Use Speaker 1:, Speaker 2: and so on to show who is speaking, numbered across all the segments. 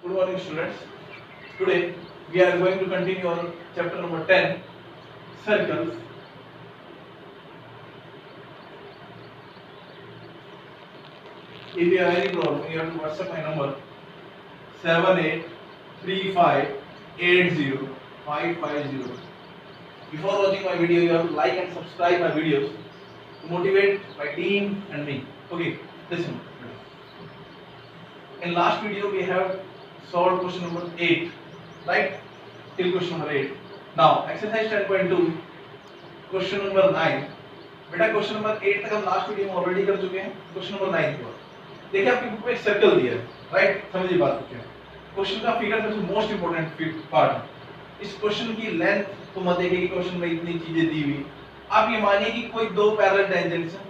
Speaker 1: Good morning, students. Today we are going to continue on chapter number 10, circles. If you have any problem, you have to WhatsApp my number 7835805550. Before watching my video, you have to like and subscribe my videos to motivate my team and me. Okay, listen. In last video we have solved question number 8, right? Till question number 8. Now exercise 10.2, question number 9. बेटा question number 8 तक हम last video में already कर चुके हैं. Question number 9 के बाद देखिए आपकी बुक में एक सर्कल दिया है, राइट? समझिए बात क्या है. क्वेश्चन का फिगर सबसे मोस्ट इंपोर्टेंट पार्ट है. इस क्वेश्चन की लेंथ तो मत देखिए कि क्वेश्चन में इतनी चीजें दी हुई. आप ये मानिए कि कोई दो पैरेलल टेंजेंट्स हैं,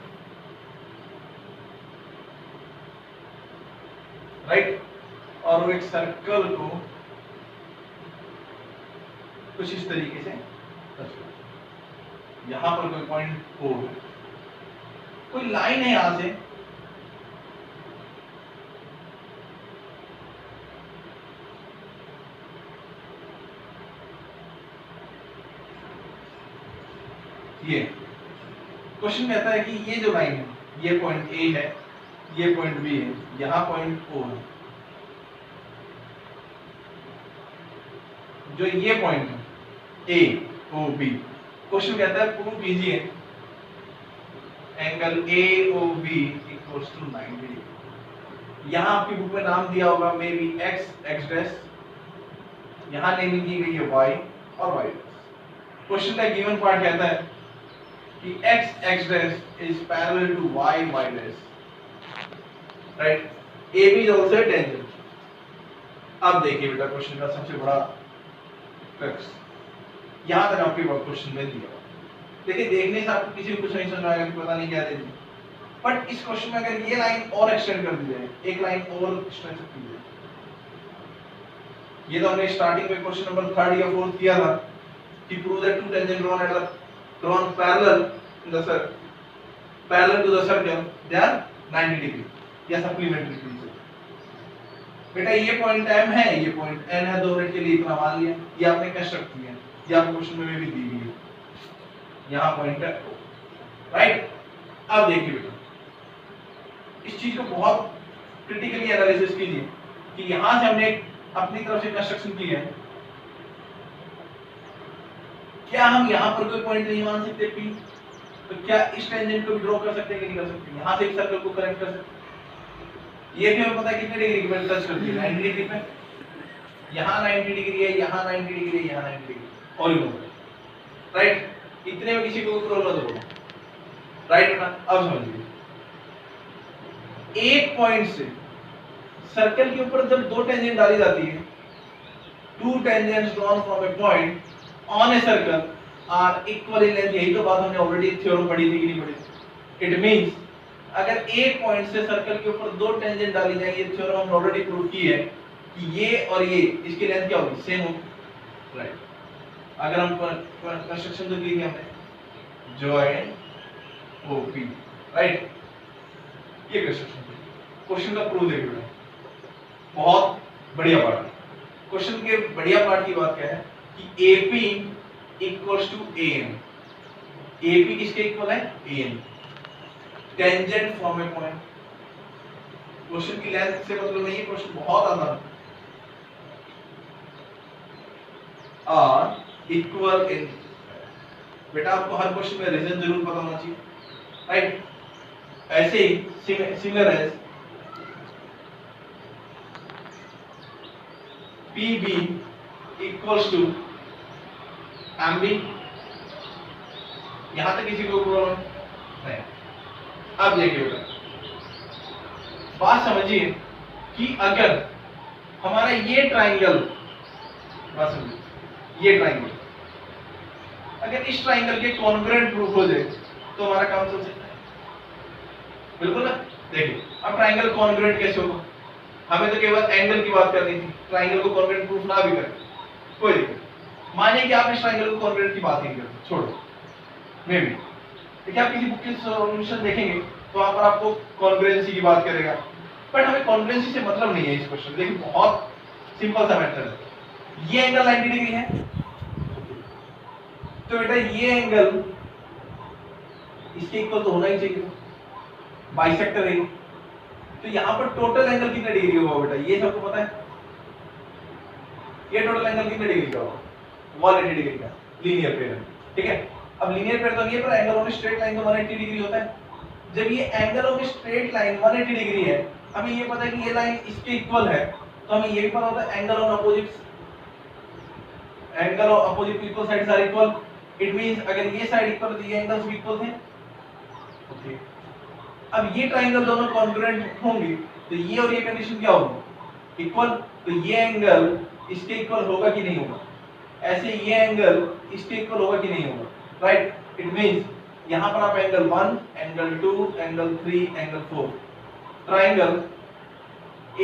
Speaker 1: राइट? और वो एक सर्कल को कुछ इस तरीके से यहां पर कोई पॉइंट O है, कोई लाइन है यहां से, ये क्वेश्चन कहता है कि ये जो लाइन है, ये पॉइंट A है, ये पॉइंट B है, यहां पॉइंट O है. जो ये पॉइंट है AOB, क्वेश्चन कहता है प्रूव कीजिए angle AOB equals to 90 degree. यहां आपकी बुक में नाम दिया होगा मे बी x डैश, यहां नेमिंग दी गई है y और y डैश. क्वेश्चन का गिवन पार्ट कहता है कि x dash is parallel to y dash, right? AB is also a tangent. अब देखिए बेटा क्वेश्चन का सबसे बड़ा क्रक्स यहां तक आपके क्वेश्चन में दिया हुआ. देखिए देखने से आपको किसी को कुछ नहीं समझ आएगा कि पता नहीं क्या दे दी, बट इस क्वेश्चन में अगर ये लाइन और एक्सटेंड कर दी जाए, एक लाइन और एक्सटेंड की जाए, ये तो हमने स्टार्टिंग में क्वेश्चन नंबर 3 या 4 किया था कि prove that two tangent drawn parallel in the circle, parallel to the circle, they are 90 degree या सप्लीमेंट्री प्रिंसिपल. बेटा ये पॉइंट M है, ये पॉइंट N है, 2 मिनट के लिए इतना मान लिया, ये आपने कंस्ट्रक्ट किया, ये आपको क्वेश्चन में भी दी हुई है. यहां पॉइंट है O, राइट? अब देखिए बेटा इस चीज को बहुत क्रिटिकली एनालिसिस कीजिए कि यहां से हमने अपनी तरफ से कंस्ट्रक्शन की है, क्या हम यहां पर कोई पॉइंट नहीं मान सकते P? तो क्या इस टेंजेंट को भी ड्रॉ कर सकते हैं कि नहीं कर सकते? यहां से एक सर्कल को कनेक्ट कर सकते हैं. ये भी हमें पता है कितने डिग्री पे टच करती है, 90 डिग्री पे. यहां 90 डिग्री है, यहां 90 डिग्री है, यहां 90 degree, all in all, right? इतने में किसी को प्रॉब्लम ना दो, राइट ना? अब समझिए एक पॉइंट से सर्कल के ऊपर जब दो टेंजेंट डाली जाती है, two tangents drawn from a point on a circle are equal in length. यही तो बात हमने ऑलरेडी थ्योरम पढ़ी थी कि नहीं पढ़ी? इट मींस अगर एक पॉइंट से सर्कल के ऊपर दो टेंजेंट डाली जाएंगी, ये थ्योरम हमने ऑलरेडी प्रूव की है कि ये और ये इसकी लेंथ क्या होगी? सेम होगी, राइट? अगर हम कंस्ट्रक्शन तो की थी हमने जॉइंट OP, राइट? ये कंस्ट्रक्शन क्वेश्चन का प्रूफ देखिए बेटा, बहुत बढ़िया पार्ट. क्वेश्चन के बढ़िया पार्ट की बात क्या है कि AP equals to AN. AP किसके इक्वल है? AN. Tangent from a point. Question की लेंथ से मतलब नहीं है, क्वेश्चन बहुत आसान है. आर इक्वल इन, बेटा आपको हर क्वेश्चन में रीजन जरूर पता होना चाहिए, राइट? ऐसे ही सिमिलर है PB इक्वल्स टू MB. यहां तक किसी को प्रॉब्लम नहीं? अब देखिए बेटा बात समझिए कि अगर हमारा ये ट्राइंगल, बात समझिए, ये ट्राइंगल अगर इस ट्राइंगल के कॉन्ग्रुएंट प्रूफ हो जाए तो हमारा काम चल सकता है, बिल्कुल ना? देखिए अब ट्राइंगल कॉन्ग्रुएंट कैसे होगा? हमें तो केवल एंगल की बात करनी थी, ट्राइंगल को कॉन्ग्रुएंट प्रूफ ना भी करें कोई दिक्कत. मानिए कि आप इस ट्राइंगल को कॉन्ग्रुएंट की बात ही नहीं करते, छोड़ो, मे बी देखिए आप किसी बुक की सॉल्यूशन देखेंगे तो वहां पर आपको कॉन्ग्रुएंसी की बात करेगा, बट हमें कॉन्ग्रुएंसी से मतलब नहीं है इस क्वेश्चन. देखिए बहुत सिंपल सा मेथड है। ये एंगल 90 डिग्री है, तो बेटा ये एंगल इसके इक्वल तो होना ही चाहिए, बाइसेक्टर है। तो यहाँ पर टोटल एंगल कितने डिग्री होगा बेटा, ये सबको पता है। ये टोटल एंगल कितने डिग्री का होगा, 180 डिग्री का लीनियर पेयर है, ठीक है। अब लीनियर पेयर तो नहीं है, पर एंगल ऑन स्ट्रेट लाइन तो 180 डिग्री होता है। जब ये angle of straight line 180 degree है, हमें ये पता है कि ये लाइन इसके इक्वल है, तो हमें ये भी पता होता है angle on opposite, angle of opposite equal sides are equal. It means अगर ये साइड इक्वल है तो ये एंगल्स भी इक्वल थे, ओके। अब ये ट्रायंगल दोनों कॉन्ग्रुएंट होंगे, तो ये और ये कंडीशन क्या होगी, इक्वल। तो ये एंगल इसके इक्वल होगा कि नहीं होगा, ऐसे ये एंगल इसके इक्वल होगा कि नहीं होगा, राइट। इट मींस यहां पर आप angle 1, angle 2, angle 3, angle 4, triangle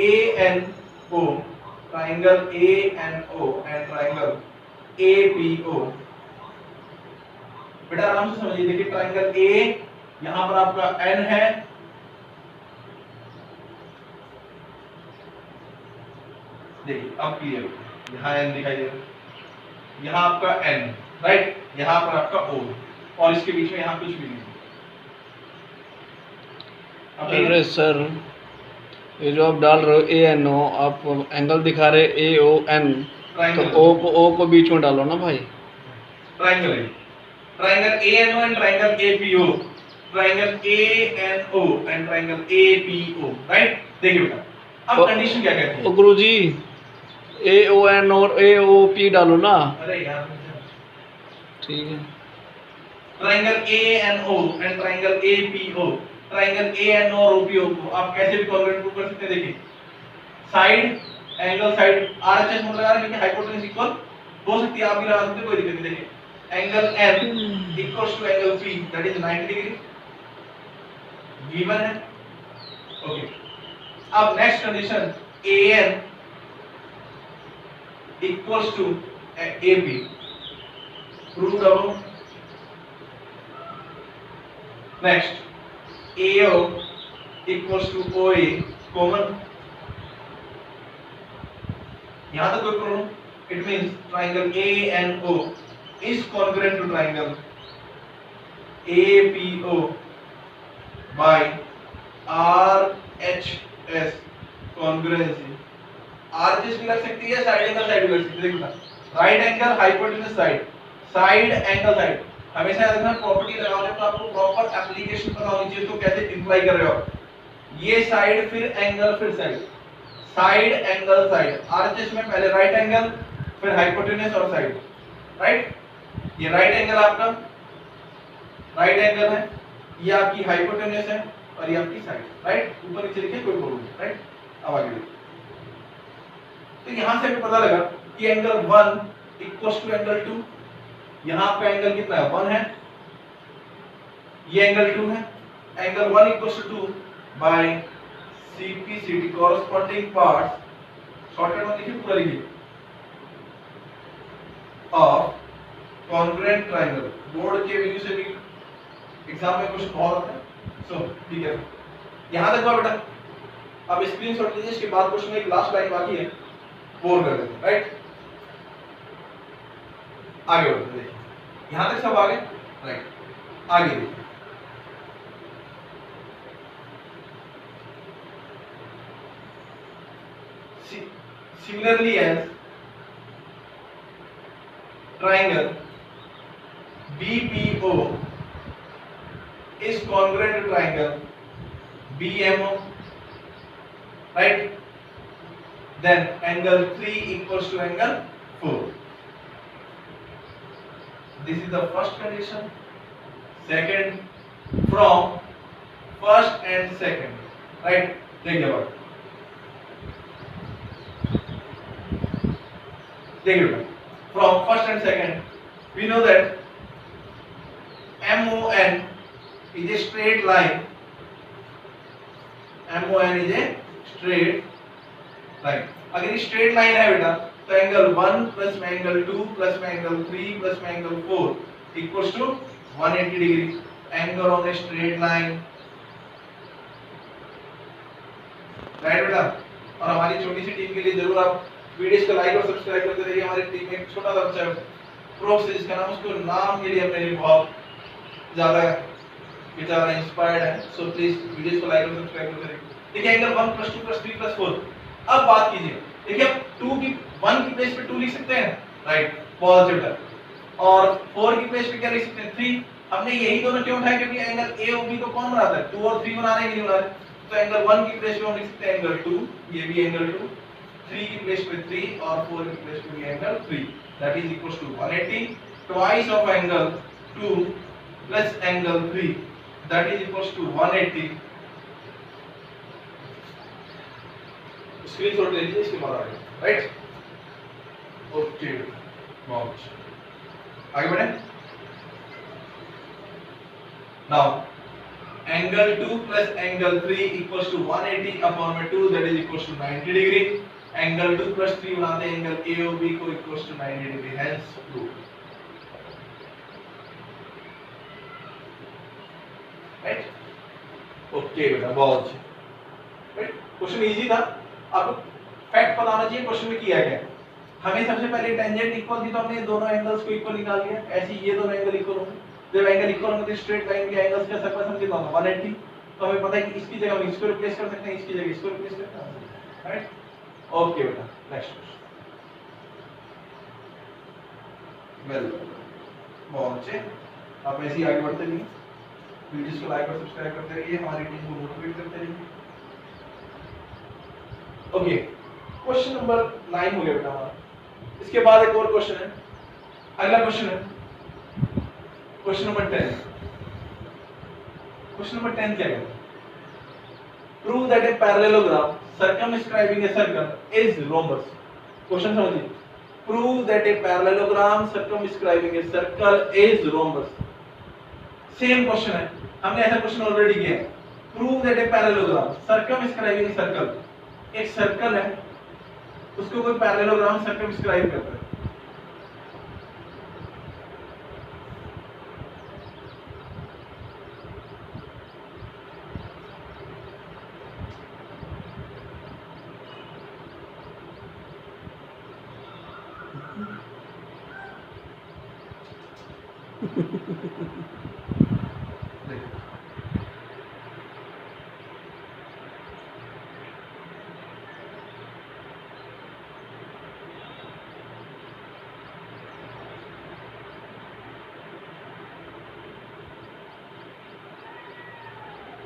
Speaker 1: ANO, triangle ANO and triangle APO। बेटा आराम से समझिए, देखिए ट्रायंगल A, यहां पर आपका N है, देखिए अब क्लियर, यहाँ N दिखाई दे रहा है, यहाँ आपका N, राइट, यहाँ पर आपका O, और इसके बीच में यहाँ कुछ भी नहीं।
Speaker 2: अरे सर, ये जो आप डाल रहे हो ANO, आप एंगल दिखा रहे AON, तो O को बीच में डालो ना भाई।
Speaker 1: ट्रायंगल है, triangle ANO and triangle APO, triangle ANO and triangle APO, right. देखिए बेटा अब कंडीशन क्या कहती है,
Speaker 2: गुरुजी AON और AOP डालो ना।
Speaker 1: अरे यार
Speaker 2: ठीक है।
Speaker 1: Triangle ANO and triangle APO, triangle ANO और OPO को आप कैसे भी कॉन्ग्रुएंट प्रूव कर सकते हैं। देखिए साइड एंगल साइड RHS में लगा रहे हैं, हाइपोटेन्यूज इक्वल हो सकती है, आप भी लगा सकते हैं, कोई दिक्कत नहीं। देखिए angle M equals to angle P, that is 90 degree, given है, ओके। अब next condition AN equals to AB, prove करो। Next AO equals to OA, common, यहां तक कोई problem. It means triangle ANO is congruent to triangle APO by RHS congruency। RHS भी लग सकती है, साइड एंगल साइड भी लग सकती है। देखना right angle hypotenuse side, side angle side, हमेशा याद रखना प्रॉपर्टी लगाने तो आपको प्रॉपर एप्लीकेशन पता होनी चाहिए, तो कैसे इंप्लाई कर रहे हो आप। ये साइड फिर एंगल फिर side, side angle side, RHS में पहले राइट एंगल फिर हाइपोटेन्यूज और साइड, राइट। ये राइट एंगल आपका राइट एंगल है, ये आपकी हाइपोटेन्यूज है और ये आपकी साइड, राइट। ऊपर नीचे लिखे कोई प्रॉब्लम नहीं, राइट। अब आगे देखिए, तो यहां से हमें पता लगा कि एंगल 1 इक्वल्स टू एंगल 2, यहां आपका एंगल कितना है 1 है, ये एंगल 2 है। Angle 1 equals to 2 by CPCD corresponding parts, shortcut में लिखिए, पूरा लिखिए, ऑफ कॉन्ग्रुएंट ट्रायंगल। बोर्ड के व्यू से भी एग्जाम में कुछ और होता है, सो ठीक है, यहां तक हुआ बेटा। अब स्क्रीनशॉट लीजिए, इसके बाद क्वेश्चन में एक लास्ट लाइन बाकी है, वो कर देते हैं, राइट। आगे बढ़ते हैं, यहां तक सब आगे, राइट। आगे देखिए, similarly as triangle BPO is congruent to triangle BMO, right? Then angle 3 equals to angle 4. This is the first condition. Second, from first and second, right? देखिए बात, देखिए from first and second, we know that MON is a straight line. MON is a straight line. अगर ये straight line है बेटा, तो angle 1 plus में angle 2 plus में एंगल 3 प्लस में angle 4 equals to 180 degree. Angle on a straight line, right बेटा। और हमारी छोटी सी टीम के लिए जरूर आप वीडियोस को लाइक और सब्सक्राइब करते रहिए। हमारी टीम में एक छोटा सा बच्चा है प्रोफ से, जिसका नाम, उसको नाम के लिए हमने बहुत ज्यादा बेचारा इंस्पायर्ड है। सो प्लीज वीडियोस को लाइक और सब्सक्राइब करते रहिए। देखिए एंगल 1 + 2 + 3 + 4। अब बात कीजिए, देखिए अब 2 की 1 की प्लेस पे 2 लिख सकते हैं, राइट, पॉजिटिव है, और 4 की प्लेस पे क्या लिख सकते हैं, 3। हमने यही दोनों क्यों उठाए, क्योंकि एंगल ए और बी को कौन बनाता है, 2 और 3 बना रहे हैं कि नहीं बना रहे। तो एंगल 1 की प्लेस पे हम लिख सकते हैं एंगल 2, ये भी एंगल 2, 3 की प्लेस पे 3 और 4 की प्लेस पे भी angle 3, that is equal to 180 twice of angle 2 plus angle 3, that is equal to 180। Screenshot ले लीजिए, इसके बाद आगे, राइट, ओके, बहुत आगे बढ़े। Now angle 2 plus angle 3 equals to 180 upon में 2, that is equals to 90 degree. Angle 2 + 3 बनाते हैं एंगल ए और बी को equals to 90 degree, hence prove, right, okay बेटा, बहुत अच्छा, राइट। क्वेश्चन इजी था, आपको फैक्ट पता होना चाहिए क्वेश्चन में किया गया है। हमें सबसे पहले टेंजेंट इक्वल थी तो हमने दोनों एंगल्स को इक्वल निकाल लिया, ऐसे ये दोनों एंगल इक्वल होंगे। जब एंगल इक्वल होंगे तो स्ट्रेट लाइन के एंगल्स का सर्कल हम कितना होगा, 180। तो हमें पता है कि इसकी जगह हम इसको रिप्लेस कर सकते हैं, इसकी जगह इसको रिप्लेस कर सकते हैं, राइट, ओके बेटा, नेक्स्ट क्वेश्चन। वेल, बहुत अच्छे, आप ऐसे ही आगे बढ़ते रहिए, वीडियोस को लाइक और सब्सक्राइब करते रहिए, हमारी टीम को मोटिवेट करते रहिए। ओके, क्वेश्चन नंबर 9 हो गया बेटा हमारा। इसके बाद एक और क्वेश्चन है, अगला क्वेश्चन है क्वेश्चन नंबर 10। क्वेश्चन नंबर 10 क्या है, prove that a parallelogram circumscribing a circle is rhombus. Question समझिए, prove that a parallelogram circumscribing a circle is rhombus. Same question है, हमने ऐसा क्वेश्चन ऑलरेडी किया है। Prove that a parallelogram circumscribing a circle, एक circle है, उसको कोई पैरेललोग्राम सर्कमस्क्राइब करता है।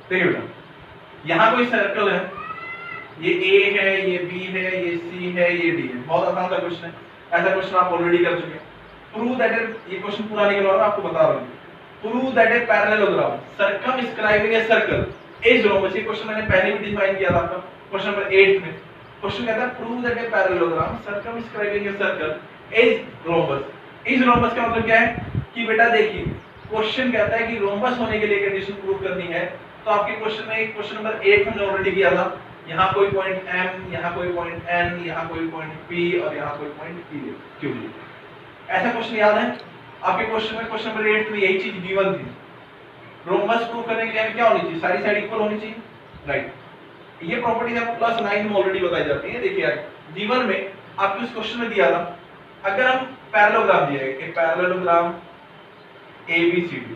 Speaker 1: देखिए बेटा, यहाँ कोई सर्कल है, ये ए है, ये बी है, ये सी है, ये डी है। बहुत आसान सा क्वेश्चन है, ऐसा क्वेश्चन आप ऑलरेडी कर चुके हैं। प्रूव दैट ये क्वेश्चन पूरा नहीं करवा रहा, आपको बता रहा हूँ। Prove that a parallelogram circumscribing a circle is rhombus. ये क्वेश्चन मैंने पहले भी डिफाइन किया था आपका क्वेश्चन नंबर 8 में। क्वेश्चन कहता है prove that a parallelogram circumscribing a circle is rhombus. Is rhombus का मतलब क्या है कि बेटा देखिए, क्वेश्चन कहता है कि रोम्बस होने के लिए कंडीशन प्रूव करनी है। तो आपके क्वेश्चन में क्वेश्चन नंबर 8 हमने ऑलरेडी किया था, यहाँ कोई पॉइंट M, यहाँ कोई पॉइंट N, यहाँ कोई पॉइंट P और यहाँ कोई पॉइंट Q। ऐसा क्वेश्चन याद है आपके क्वेश्चन में? क्वेश्चन नंबर 8 में यही चीज गिवन थी। रोम्बस प्रूव करने के लिए हमें क्या होनी चाहिए? सारी साइड इक्वल होनी चाहिए, राइट। ये प्रॉपर्टीज आपको क्लास 9 में ऑलरेडी बताई जाती है। देखिए गिवन में आपको इस क्वेश्चन में दिया था, अगर हम पैरेललोग्राम दिया है कि पैरेललोग्राम ABCD,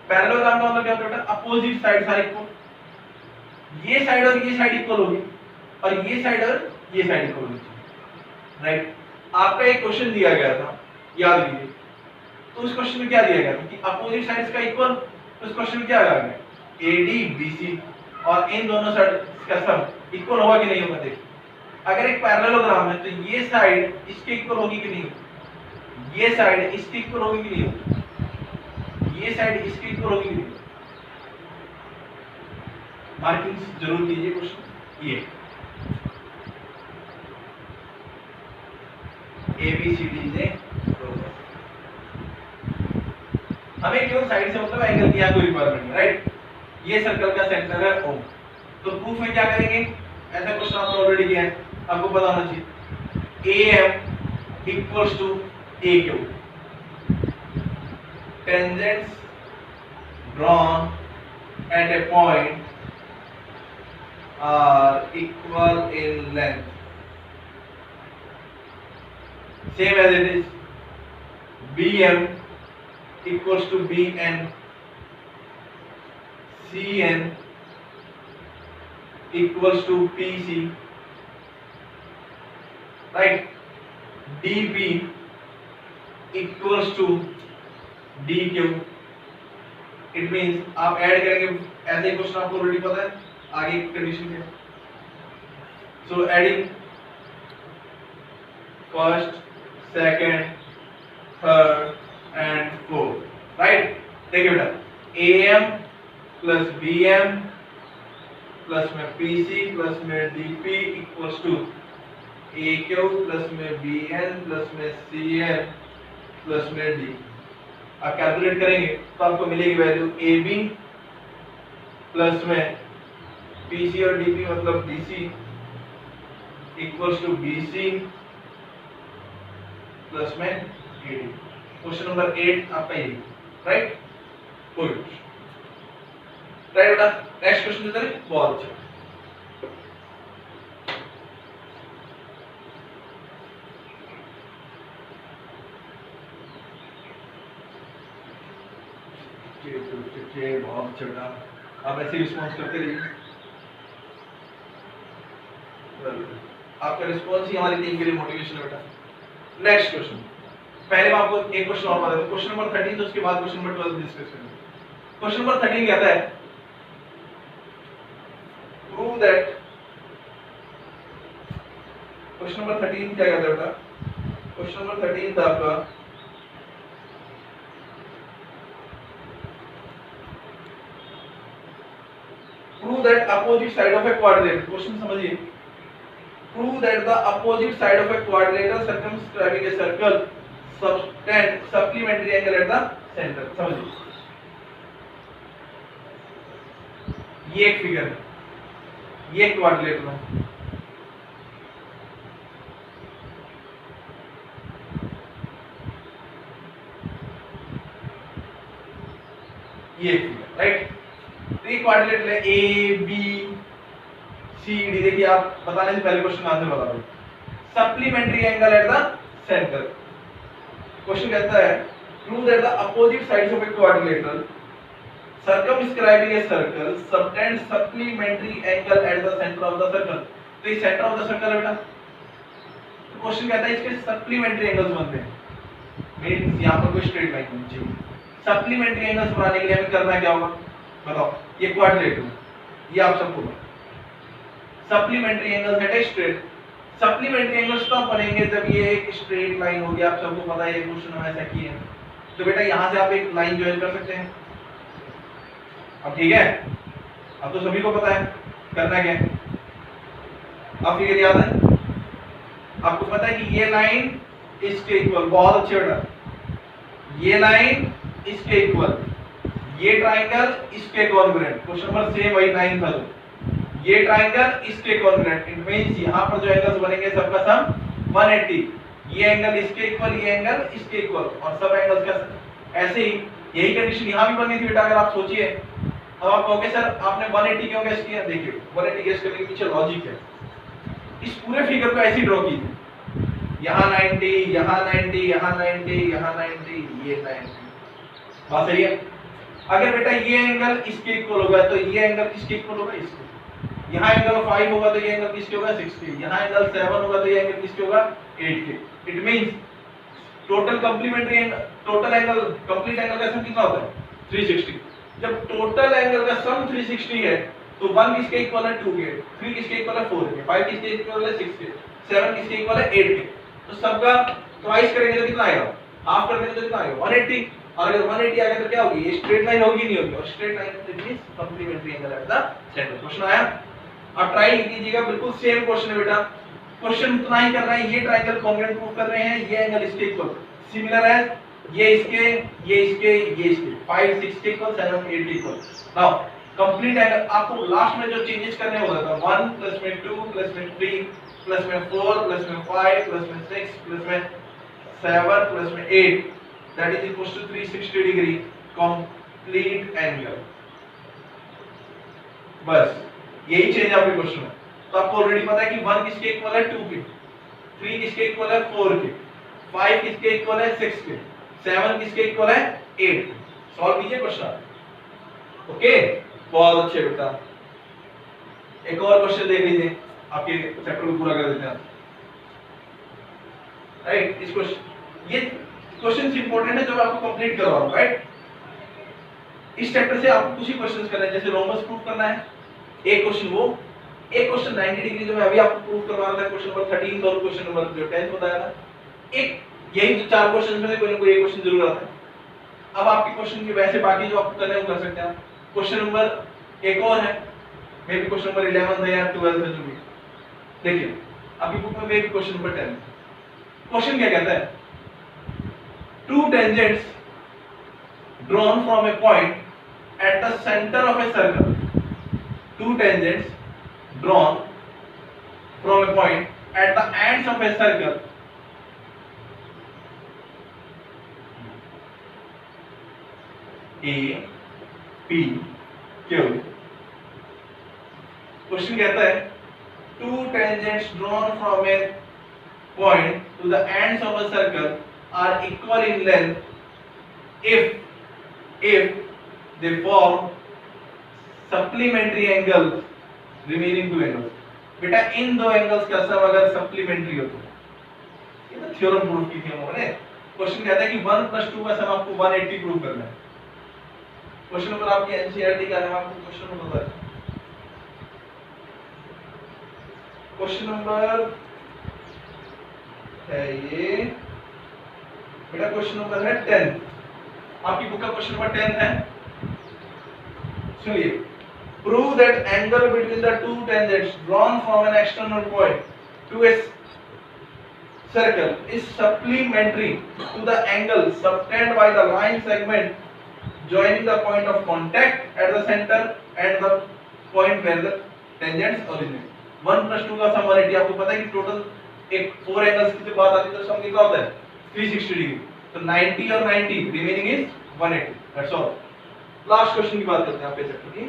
Speaker 1: पैरेललोग्राम का मतलब क्या होता है? अपोजिट साइड सारे इक्वल, ये साइड और ये साइड इक्वल होगी और ये साइड और ये साइड इक्वल होगी, राइट। आपका एक क्वेश्चन दिया गया था, याद कीजिए। तो उस क्वेश्चन में क्या दिया गया था कि अपोजिट साइड्स का इक्वल। तो उस क्वेश्चन में क्या आ गया? AD BC और इन दोनों साइड का सम इक्वल होगा कि नहीं होगा? देखिए अगर एक पैरेललोग्राम है तो ये साइड इसके इक्वल होगी कि नहीं होगी, ये साइड इसके इक्वल होगी कि नहीं होगी, ये साइड इसके इक्वल होगी कि नहीं। मार्किंग जरूर कीजिए क्वेश्चन। ये ABCD से हमें केवल साइड से मतलब एंगल की कोई रिक्वायरमेंट नहीं, राइट। ये सर्कल का सेंटर है O। तो प्रूफ में क्या करेंगे? ऐसा क्वेश्चन आपने ऑलरेडी किया है, आपको पता होना चाहिए। AM equals to AQ, tangents drawn at a point are equal in length same as it is BM equals to BN, CN equals to PC, right? DP equals to DQ. It means आप add करेंगे, ऐसे ही question आपको already पता है, आगे condition क्या है? So adding first, second, third and fourth, right? देखिए बेटा, AM plus BM plus में PC plus में DP equals to AQ plus में BN plus में CN plus में D. आप कैलकुलेट करेंगे तो आपको मिलेगी वैल्यू AB प्लस में PC और DP मतलब DC equals to BC plus में AD. क्वेश्चन नंबर 8 आपका ये, राइट? गुड, राइट बेटा. नेक्स्ट क्वेश्चन चलिए, बहुत अच्छा. बहुत अच्छा बेटा, आप ऐसे रिस्पॉन्स करते रहिए. आपका रिस्पॉन्स ही हमारी टीम के लिए मोटिवेशन है बेटा. नेक्स्ट क्वेश्चन, पहले मैं आपको एक क्वेश्चन और बता दूं. क्वेश्चन नंबर 13 तो उसके बाद क्वेश्चन नंबर 12 डिस्कस करेंगे. क्वेश्चन नंबर 13 कहता है प्रूव दैट. क्वेश्चन नंबर 13 क्या कहता है बेटा? क्वेश्चन नंबर 13 था आपका prove that opposite side of a quadrilateral. Question समझिए. Prove that the opposite side of a quadrilateral circumscribing a circle subtend supplementary angle at the center. समझिए, ये एक फिगर है, ये क्वाड्रिलेटरल है. ये एक फिगर, राइट? तो ये क्वाड्रिलेटरल है A B C D. देखिए, आप बताने से पहले क्वेश्चन आंसर बता दो. Supplementary angle eight the centre. Question कहता है prove that the opposite sides of a quadrilateral circumscribing a circle subtend supplementary angle at the center of the circle. तो ये सेंटर ऑफ द सर्कल है बेटा. तो question कहता है इसके सप्लीमेंट्री एंगल्स बनते हैं. मींस यहां पर कोई स्ट्रेट लाइन होनी चाहिए. सप्लीमेंट्री एंगल्स बनाने के लिए हमें करना क्या होगा बताओ? ये क्वाड्रिलेटरल, ये आप सबको supplementary angles eight a straight. Supplementary angles तब बनेंगे जब ये एक स्ट्रेट लाइन होगी. आप सबको पता है ये क्वेश्चन हम ऐसा किए हैं. तो बेटा यहां से आप एक लाइन ज्वाइन कर सकते हैं. अब ठीक है, अब तो सभी को पता है करना क्या है. आप फिगर याद है? आपको पता है कि ये लाइन इसके इक्वल. बहुत अच्छे बेटा. ये लाइन इसके इक्वल, ये ट्राइंगल इसके कॉन्ग्रुएंट. क्वेश्चन नंबर सेम वही 9 था. ये ट्राइंगल इसके कॉन्ग्रुएंट. इट मींस यहां पर जो एंगल्स बनेंगे सबका सम 180. ये एंगल इसके इक्वल, ये एंगल इसके इक्वल और सब एंगल्स का ऐसे ही. यही कंडीशन यहां भी बननी थी बेटा. अगर आप सोचिए, अब आप कहोगे सर आपने 180 क्यों गेस किया? देखिए 180 गेस करने के पीछे लॉजिक है. इस पूरे फिगर को ऐसे ड्रॉ कीजिए. यहां 90, यहां 90, यहां 90, यहां 90, ये 90. बात सही है? अगर बेटा ये एंगल इसके इक्वल होगा तो ये एंगल किसके इक्वल होगा? इसके. यहाँ एंगल 5 होगा तो ये एंगल किसके होगा? 60. यहाँ एंगल 7 होगा तो ये एंगल किसके होगा? 8 के. It means total complementary angle, total angle, complete angle का सम कितना होता है? 360. जब टोटल एंगल का सम 360 है तो 1 किसके इक्वल है? 2 के. 3 किसके इक्वल है? 4 के. 5 किसके इक्वल है? 6 के. 7 किसके इक्वल है? 8 के. तो सबका ट्वाइस करेंगे तो कितना आएगा? हाफ कर देंगे तो कितना आएगा? 180. और अगर 180 आ गया तो क्या होगी? ये स्ट्रेट लाइन होगी नहीं होगी? और straight line it means complementary angle eight the centre. Question आया? आप ट्राई कीजिएगा. बिल्कुल सेम क्वेश्चन है बेटा. क्वेश्चन उतना ही कर रहा है. ये ट्रायंगल कॉन्ग्रुएंट प्रूव कर रहे हैं. ये एंगल इसके इक्वल, सिमिलर है. ये इसके, ये इसके, ये इसके. 5 6 के इक्वल, 7 8 के इक्वल. नाउ कंप्लीट एंगल आपको लास्ट में जो चेंजेस करने होगा था 1 प्लस में 2 प्लस में 3 प्लस में 4 प्लस में 5 प्लस में 6 प्लस में 7 प्लस में 8, that is equal to 360 degree complete angle. बस यही चेंज आपके क्वेश्चन में. तो आपको ऑलरेडी पता है कि 1 किसके इक्वल है? 2 के. 3 किसके इक्वल है? 4 के. 5 किसके इक्वल है 6 के, 7 किसके इक्वल है 8। सॉल्व कीजिए क्वेश्चन। ओके, बहुत अच्छे बेटा। एक और क्वेश्चन देख लीजिए, आपके चैप्टर को पूरा कर देते हैं। राइट, इस क्वेश्चन, ये क्वेश्चन इंपॉर्टेंट है जो मैं आपको कंप्लीट करवा रहा हूं। राइट, इस चैप्टर से आपको कुछ ही क्वेश्चंस करने हैं, जैसे रोमस प्रूव करना है, एक क्वेश्चन वो, एक क्वेश्चन 90 डिग्री जो मैं अभी आपको प्रूव करवा रहा था, क्वेश्चन नंबर 13 और क्वेश्चन नंबर जो 10 बताया था। एक यही जो चार क्वेश्चन में से कोई ना कोई एक क्वेश्चन जरूर आता है। अब आपके क्वेश्चन के वैसे बाकी जो आपको करने हैं वो कर सकते हैं। क्वेश्चन नंबर एक और है, मे बी क्वेश्चन नंबर 11 है या 12 है, जो भी। देखिए आपकी बुक में may be question number 10। Question क्या कहता है, two tangents drawn from a point at the center of a circle. Two tangents drawn from a point at the ends of a circle. A, P, Q. Question कहता है two tangents drawn from a point to the ends of a circle are equal in length if they form supplementary angles remaining two angles. बेटा इन दो angles का सम अगर supplementary हो तो, ये तो थ्योरम प्रूफ की थी हमने। क्वेश्चन कहता है कि 1 + 2 का सम आपको 180 प्रूव करना है। क्वेश्चन नंबर आपकी एनसीईआरटी का है, आपको क्वेश्चन नंबर है, क्वेश्चन नंबर है ये बेटा, क्वेश्चन नंबर है 10। आपकी बुक का क्वेश्चन नंबर 10 है। सुनिए, prove that angle between the two tangents drawn from an external point to a circle is supplementary to the angle subtended by the line segment joining the point of contact at the centre and the point where the tangents originate. 1 + 2 का सम 180। आपको पता है कि total एक 4 angles की बात आती है तो सम कितना होता है 360 डिग्री। तो 90 और 90 remaining is 180। That's all. Last question की बात करते हैं आपके चैप्टर की।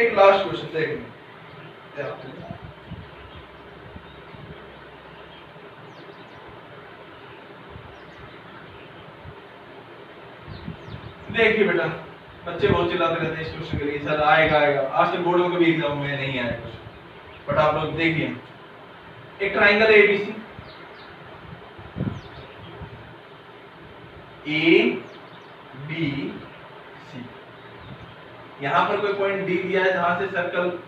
Speaker 1: एक लास्ट क्वेश्चन देखेंगे, देखिए बेटा, बच्चे बहुत चिल्लाते रहते हैं इस क्वेश्चन के लिए, सर आएगा आएगा। आज तक बोर्ड में कभी एग्जाम में नहीं आया क्वेश्चन, बट आप लोग देखिए, एक ट्राइंगल है एबीसी, ए बी सी। यहां पर कोई पॉइंट डी दिया है जहां से सर्कल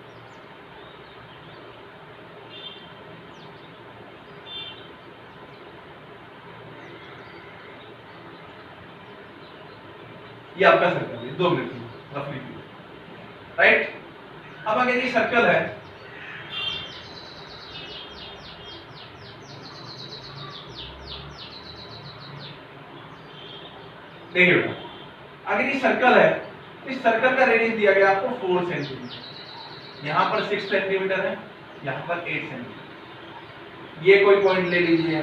Speaker 1: ये आपका सर्कल है, 2 मिनट रफली, राइट। अब अगर ये सर्कल है, देखिए बेटा, अगर ये सर्कल है, इस सर्कल का रेडियस दिया गया आपको 4 सेंटीमीटर, यहां पर 6 सेंटीमीटर है, यहां पर 8 सेंटीमीटर। ये कोई पॉइंट ले लीजिए,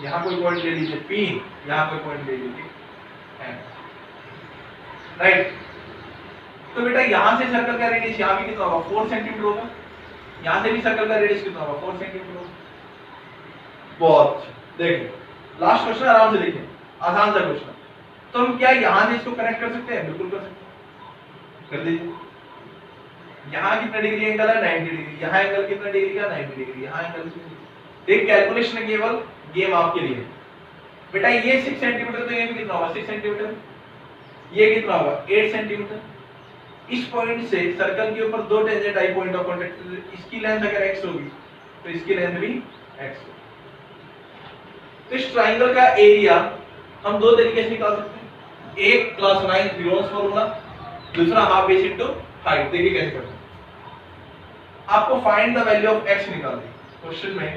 Speaker 1: यहां कोई पॉइंट ले लीजिए P, यहां कोई पॉइंट ले लीजिए M, राइट। तो बेटा यहां से सर्कल का रेडियस यहां भी कितना होगा 4 सेंटीमीटर होगा, यहां से भी सर्कल का रेडियस कितना होगा 4 सेंटीमीटर होगा। बहुत देखिए, लास्ट क्वेश्चन आराम से देखिए, आसान सा क्वेश्चन। तो हम क्या यहां से इसको कनेक्ट कर सकते हैं? बिल्कुल कर सकते हैं, कर लीजिए। यहां कितना डिग्री एंगल है 90 डिग्री, यहां एंगल कितना डिग्री का 90 डिग्री, यहां एंगल देख, कैलकुलेशन है केवल गेम आपके लिए। बेटा ये 6 सेंटीमीटर, तो ये भी कितना होगा 6 सेंटीमीटर, ये कितना होगा 8 सेंटीमीटर। इस पॉइंट से सर्कल के ऊपर 2 tangent I point of contact, इसकी लेंथ अगर x होगी तो इसकी लेंथ भी x होगी। तो इस ट्राइंगल का एरिया हम 2 तरीके से निकाल सकते हैं, एक क्लास 9 गिरोन्स फार्मूला, दूसरा हाफ बेस इनटू हाइट। देखिए कैसे करते हैं। आपको find the value of x निकालनी है। क्वेश्चन में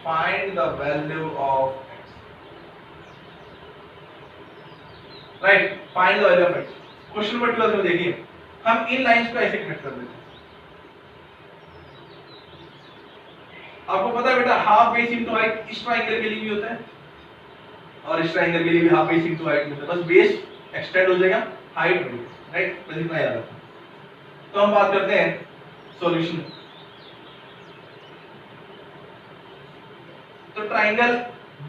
Speaker 1: find the value of x, right, find the value of x। Question number 12 में देखिए, हम इन लाइंस को ऐसे कनेक्ट कर देते हैं। आपको पता है बेटा हाफ बेस इनटू हाइट इस ट्रायंगल के लिए भी होता है और इस ट्रायंगल के लिए भी हाफ बेस इनटू हाइट होता है। बस बेस एक्सटेंड हो जाएगा, हाइट वैल्यू, राइट, बस इतना याद रखना। तो हम बात करते हैं सॉल्यूशन। तो ट्राइंगल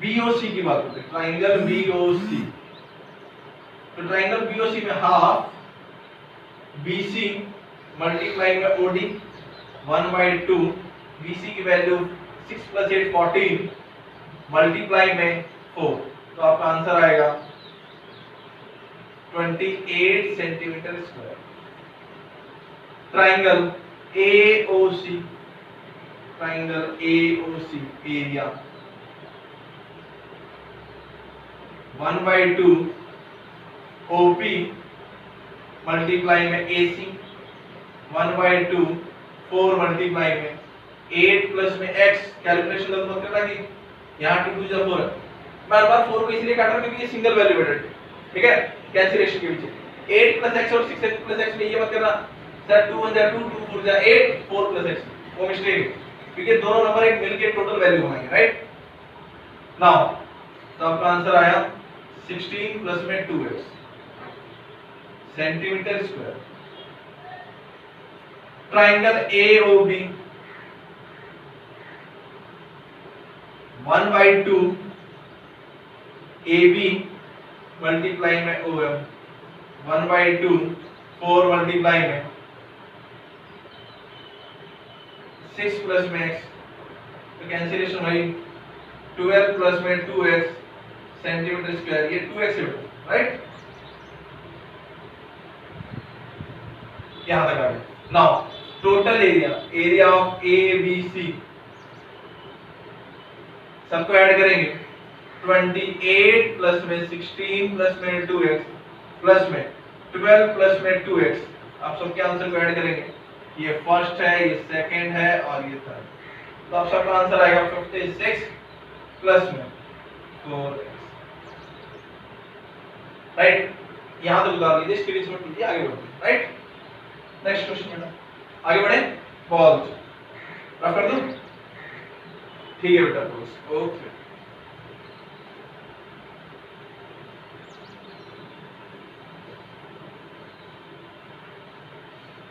Speaker 1: बीओसी की बात करते हैं, ट्राइंगल बीओसी। तो ट्राइंगल बीओसी में हाफ बीसी मल्टीप्लाई में ओडी 1/2, बीसी की वैल्यू 6 + 8 14 मल्टीप्लाई में 4, तो आपका आंसर आएगा 28 centimetre square. Triangle AOC, triangle AOC area 1/2 OP multiply में एसी 1/2 4 मल्टीप्लाई में 8 प्लस में x, कैलकुलेशन मत करना कि यहाँ 2 2 4 है, बार बार 4 को इसलिए काट रहा हूं क्योंकि ये सिंगल वैल्यू बेटर है, ठीक है, कैंसिलेशन के पीछे 8 + x और 6x + x में ये मत करना सर 2 1 जा 2 2 4 जा 8 4 + x, वो मिस्टेक है क्योंकि दोनों नंबर एक मिलके टोटल वैल्यू बनाएंगे, राइट। नाउ तो आपका आंसर आया 16 प्लस में 2x centimetre square. Triangle AOB 1/2 AB multiply में OM 1/2 4 मल्टीप्लाई में 6 प्लस में x, तो कैंसिलेशन हुई 12 प्लस में 2x सेंटीमीटर स्क्वायर, ये 2x है राइट, यहां तक आ गया। Now total area, area of ABC सबको ऐड करेंगे 28 प्लस में 16 प्लस में 2x प्लस में 12 प्लस में 2x, आप सबके आंसर को ऐड करेंगे, ये फर्स्ट है, ये सेकंड है और ये थर्ड, तो आप सबका आंसर आएगा 56 प्लस में 4x, राइट। यहां तक उतार लीजिए, स्क्रीनशॉट लीजिए, आगे बढ़ते राइट। नेक्स्ट क्वेश्चन बेटा, आगे बढ़े, बहुत रफ कर दूं, ठीक है बेटा, ओके।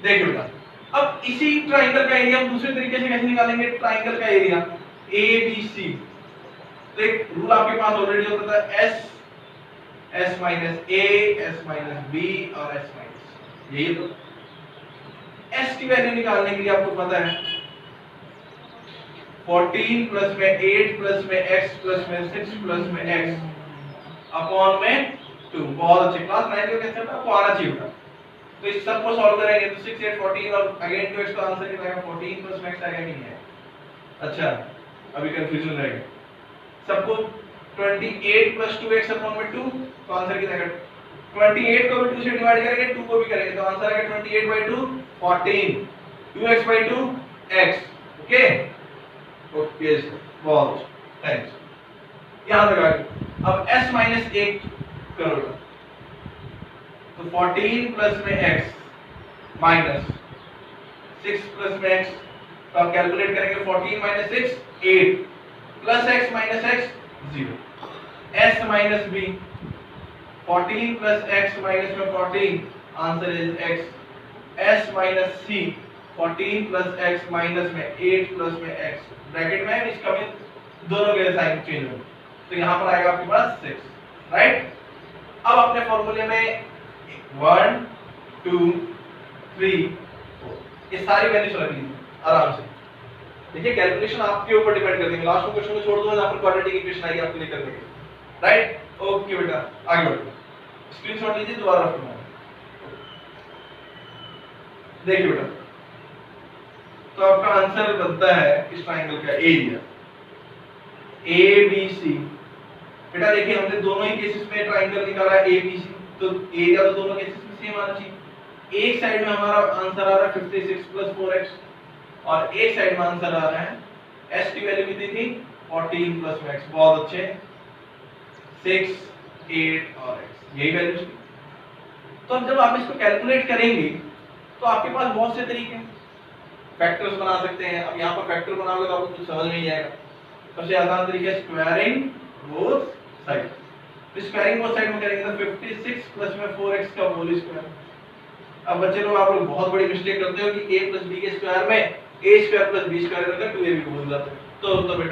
Speaker 1: देखिए बेटा, अब इसी ट्राइंगल का एरिया हम दूसरे तरीके से कैसे निकालेंगे, ट्राइंगल का एरिया ABC, तो एक रूल आपके पास ऑलरेडी होता था S S - A S - B और S - यही तो S की वैल्यू निकालने के लिए आपको पता है 14 प्लस में 8 प्लस में x प्लस में 6 प्लस में x अपॉन में 2, बहुत अच्छे, क्लास 9 के कैसे आपको आना चाहिए बेटा। तो इस सब को सॉल्व करेंगे तो 6 8 14 और अगेन 2x का आंसर कितना आएगा 14 प्लस में x आएगा नहीं है, अच्छा अभी कंफ्यूजन रहेगा, सबको 28 प्लस 2x अपॉन में 2, तो आंसर कितना आएगा 28 को भी 2 से डिवाइड करेंगे 2 को भी करेंगे, तो आंसर आएगा 28/2 14 2x/2 x, ओके ओके बहुत थैंक्स, यहां तक आ गया। अब s - 1 करो, तो 14 प्लस में x माइनस 6 प्लस में x, तो आप कैलकुलेट करेंगे 14 - 6 8 plus x minus x 0, s minus b 14 plus x minus में 14, answer is x, s minus c 14 plus x minus में 8 प्लस में x, ब्रैकेट में इसका भी दोनों के साइन चेंज होंगे, तो यहां पर आएगा आपके पास 6, राइट। अब अपने फॉर्मूले में 1 2 3 4 ये सारी वैल्यूज रख लीजिए आराम से, देखिए कैलकुलेशन आपके ऊपर डिपेंड करती है, लास्ट में क्वेश्चन को छोड़ दो, यहाँ पर क्वाड्रेटिक इक्वेशन आएगी आपके लिए करने के, राइट, ओके बेटा आगे बढ़ो, स्क्रीनशॉट लीजिए दोबारा रखना, देखिए बेटा, तो आपका आंसर बनता है इस ट्रायंगल का एरिया ABC, बेटा देखिए हमने दोनों ही केसेस में ट्रायंगल निकाला है ABC, तो एरिया तो दोनों केसेस में सेम आना चाहिए। एक साइड में हमारा आंसर आ रहा है 56 प्लस 4x और एक साइड में आंसर आ रहा है s की वैल्यू कितनी थी 14 प्लस x, बहुत अच्छे 6 8 और x, यही वैल्यूज थी। तो अब जब आप इसको कैलकुलेट करेंगे तो आपके पास बहुत से तरीके हैं, फैक्टर्स बना सकते हैं। अब यहाँ पर फैक्टर बनाओगे तो आपको कुछ समझ में नहीं आएगा। सबसे आसान तरीका है squaring both side. Squaring both side में करेंगे तो 56 प्लस में 4x का होल स्क्वायर। अब बच्चे लोग आप लोग बहुत बड़ी मिस्टेक करते हो कि a प्लस b के स्क्वायर में a square plus b square करके 2ab को भूल जाते हो। तो बेटा